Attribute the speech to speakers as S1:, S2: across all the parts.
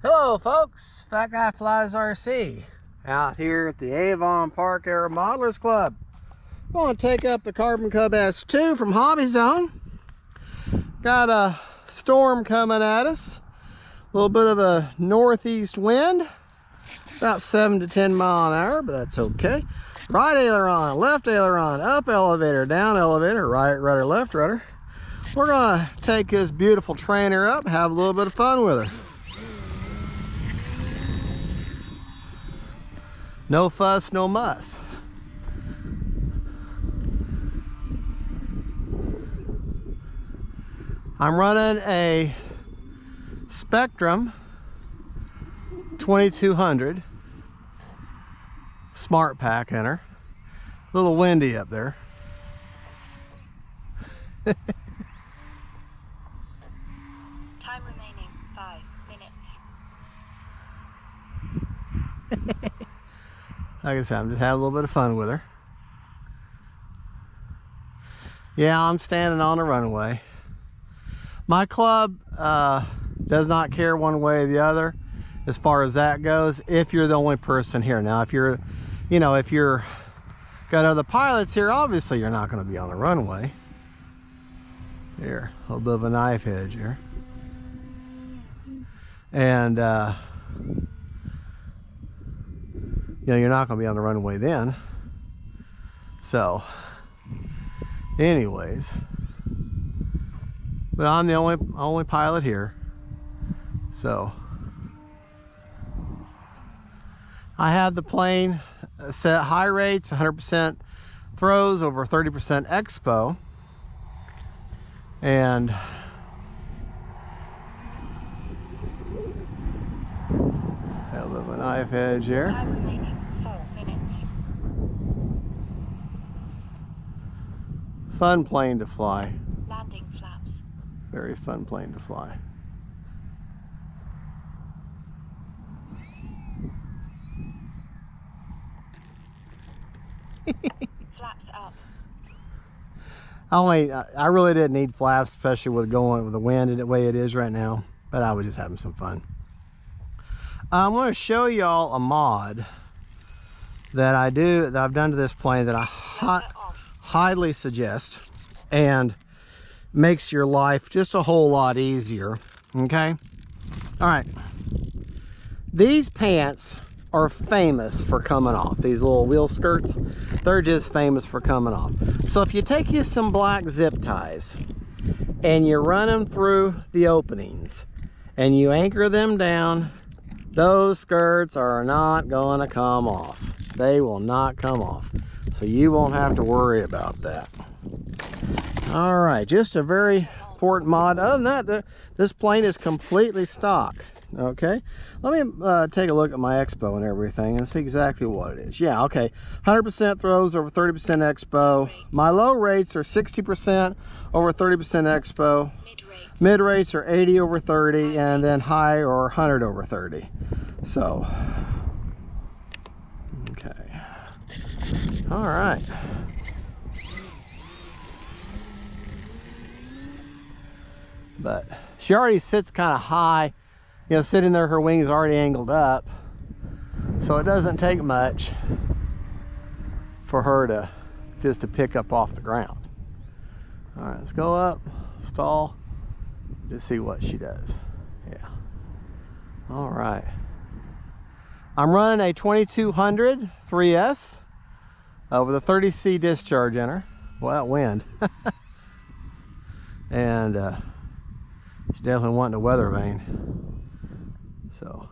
S1: Hello folks, Fat Guy Flies RC out here at the Avon Park Air Modelers Club. Going to take up the Carbon Cub S2 from Hobby Zone. Got a storm coming at us, a little bit of a northeast wind, about 7 to 10 mile an hour, but that's okay. Right aileron, left aileron, up elevator, down elevator, right rudder, left rudder. We're going to take this beautiful trainer up, have a little bit of fun with her. No fuss, no muss. I'm running a Spectrum 2200 Smart Pack in her. A little windy up there.
S2: Time remaining 5 minutes.
S1: Like I said, I'm just having a little bit of fun with her. Yeah, I'm standing on the runway. My club does not care one way or the other as far as that goes, if you're the only person here. Now, if you're, if you're got other pilots here, obviously you're not going to be on the runway. Here, a little bit of a knife edge here. And you're not going to be on the runway then. So anyways, but I'm the only pilot here, so I have the plane set high rates, 100% throws over 30% expo, and a little bit of a knife edge here.
S2: Time remaining 4 minutes.
S1: Fun plane to fly.
S2: Landing flaps.
S1: Very fun plane to fly.
S2: Flaps up.
S1: I really didn't need flaps, especially with the wind the way it is right now, but I was just having some fun. I'm going to show y'all a mod that I've done to this plane that I highly suggest, and makes your life just a whole lot easier. Okay, all right, these pants are famous for coming off. These little wheel skirts, they're just famous for coming off. So if you take you some black zip ties and you run them through the openings and you anchor them down, those skirts are not going to come off. They will not come off, so you won't have to worry about that. All right, just a very important mod. Other than that, this plane is completely stock. Okay, let me take a look at my expo and everything and see exactly what it is. Yeah, okay, 100% throws over 30% expo. My low rates are 60% over 30% expo. Mid rates are 80 over 30, and then high or 100 over 30. So, okay, all right. But she already sits kind of high, sitting there, her wings already angled up, so it doesn't take much for her to pick up off the ground. All right, let's go up, stall, just see what she does. Yeah, all right. I'm running a 2200 3S with a 30C discharge in her. Well, that wind. And she's definitely wanting a weather vane. So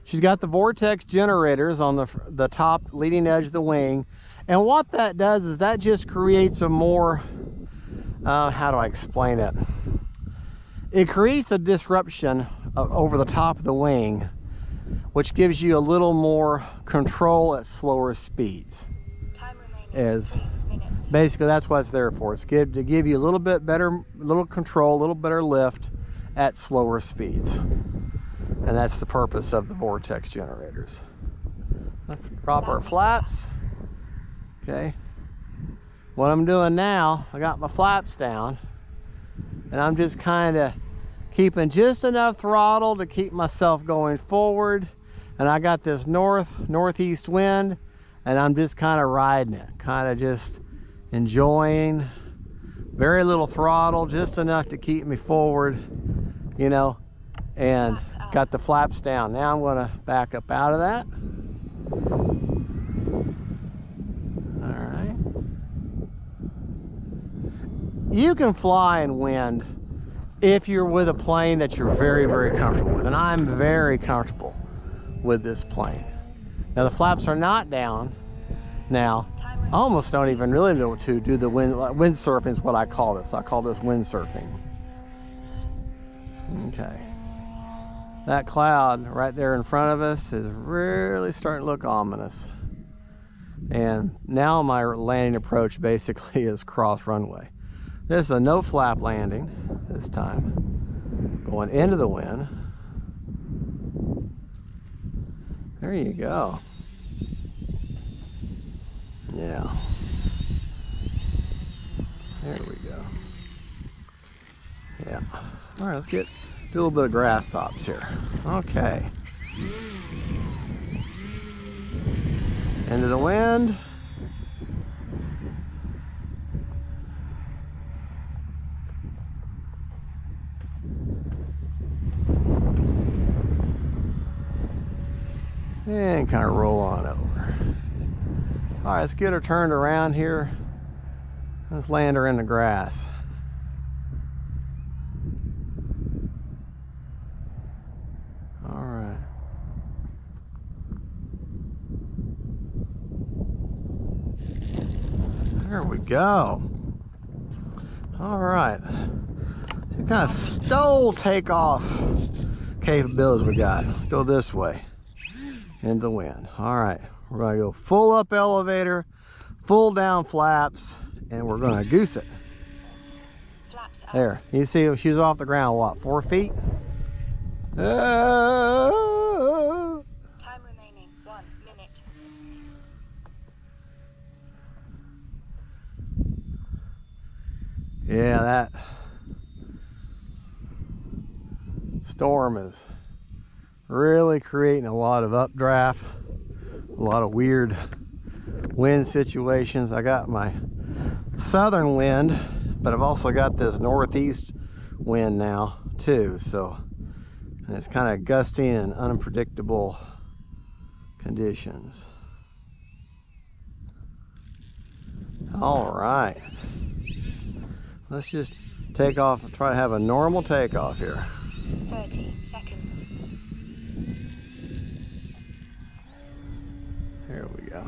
S1: she's got the vortex generators on the top leading edge of the wing, and what that does is that just creates a more how do I explain it? It creates a disruption over the top of the wing, which gives you a little more control at slower speeds.
S2: Time remaining 3 minutes.
S1: Basically, that's what it's there for. It's to give you a little bit better, little control, a little better lift at slower speeds. And that's the purpose of the vortex generators. Let's drop our flaps. Okay. What I'm doing now, I got my flaps down, and I'm just kind of keeping just enough throttle to keep myself going forward. And I got this northeast wind, and I'm just kind of riding it, kind of just enjoying. Very little throttle, just enough to keep me forward, you know, and got the flaps down. Now I'm going to back up out of that. All right. You can fly in wind if you're with a plane that you're very, very comfortable with, and I'm very comfortable with this plane. Now the flaps are not down. Now I almost don't even really know to do the windsurfing is what I call this. I call this windsurfing. Okay. That cloud right there in front of us is really starting to look ominous. And now my landing approach basically is cross runway. There's a no flap landing this time. Going into the wind. There you go. Yeah. There we go. Yeah. All right, let's do a little bit of grass hops here. Okay. Into the wind. And kind of roll on over. All right, let's get her turned around here. Let's land her in the grass. All right. There we go. All right. So what kind of stole takeoff capabilities we got? Go this way. Into the wind. All right, we're going to go full up elevator, full down flaps, and we're going to goose it.
S2: Flaps up.
S1: There, you see she's off the ground, what, 4 feet?
S2: Time remaining 1 minute.
S1: Yeah, that storm is really creating a lot of updraft, a lot of weird wind situations. I got my southern wind, but I've also got this northeast wind now too, so and it's kind of gusty and unpredictable conditions. All right, let's just take off and try to have a normal takeoff here.
S2: 30 seconds.
S1: Here we go.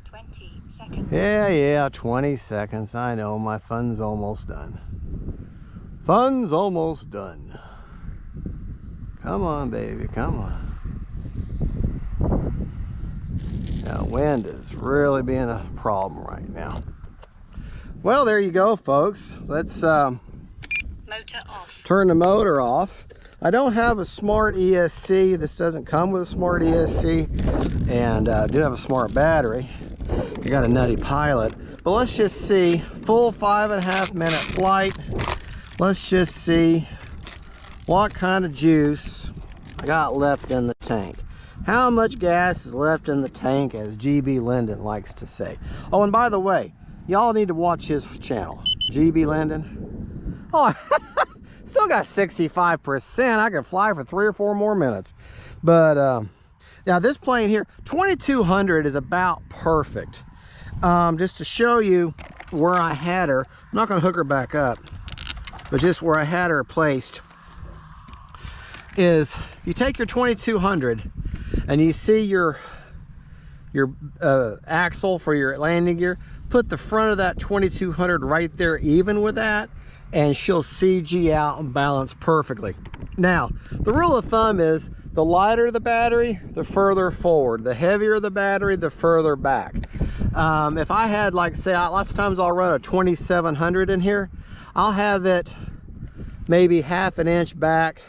S2: 20 seconds.
S1: Yeah, 20 seconds. I know, my fun's almost done. Fun's almost done. Come on, baby, come on. Now, wind is really being a problem right now. Well, there you go, folks. Let's
S2: Motor off.
S1: turn the motor off. I don't have a smart ESC. This doesn't come with a smart ESC, and I do have a smart battery. I got a nutty pilot, but let's just see. Full 5.5 minute flight. Let's just see what kind of juice I got left in the tank. How much gas is left in the tank, as GB Linden likes to say. Oh, and by the way, y'all need to watch his channel, GB Linden. Oh, still got 65%. I could fly for 3 or 4 more minutes. But now this plane here, 2200 is about perfect. Just to show you where I had her, I'm not going to hook her back up, but just where I had her placed is, you take your 2200 and you see your axle for your landing gear, put the front of that 2200 right there even with that, and she'll CG out and balance perfectly. Now, the rule of thumb is the lighter the battery, the further forward. The heavier the battery, the further back. If I had, like, say, lots of times I'll run a 2700 in here, I'll have it maybe 1/2 inch back,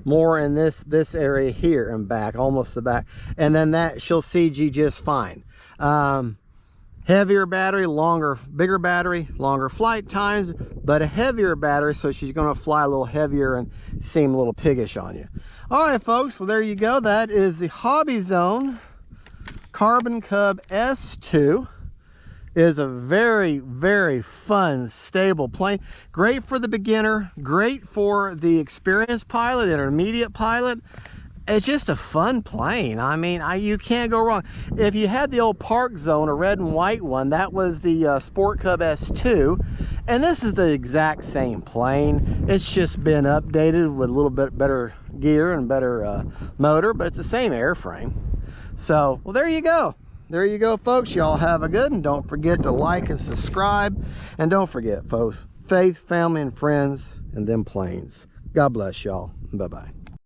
S1: more in this area here and back, almost the back, and then that she'll CG just fine. Heavier battery, bigger battery, longer flight times, but a heavier battery, so she's going to fly a little heavier and seem a little piggish on you. All right, folks, well, there you go. That is the Hobby Zone Carbon Cub S2. Is a very, very fun, stable plane. Great for the beginner, great for the experienced pilot, intermediate pilot. It's just a fun plane. I mean, you can't go wrong. If you had the old Park Zone, a red and white one, that was the Sport Cub S2, and this is the exact same plane. It's just been updated with a little bit better gear and better motor, but it's the same airframe. So, well, there you go. There you go, folks. Y'all have a good, and don't forget to like and subscribe. And don't forget, folks, faith, family, and friends, and them planes. God bless y'all. Bye-bye.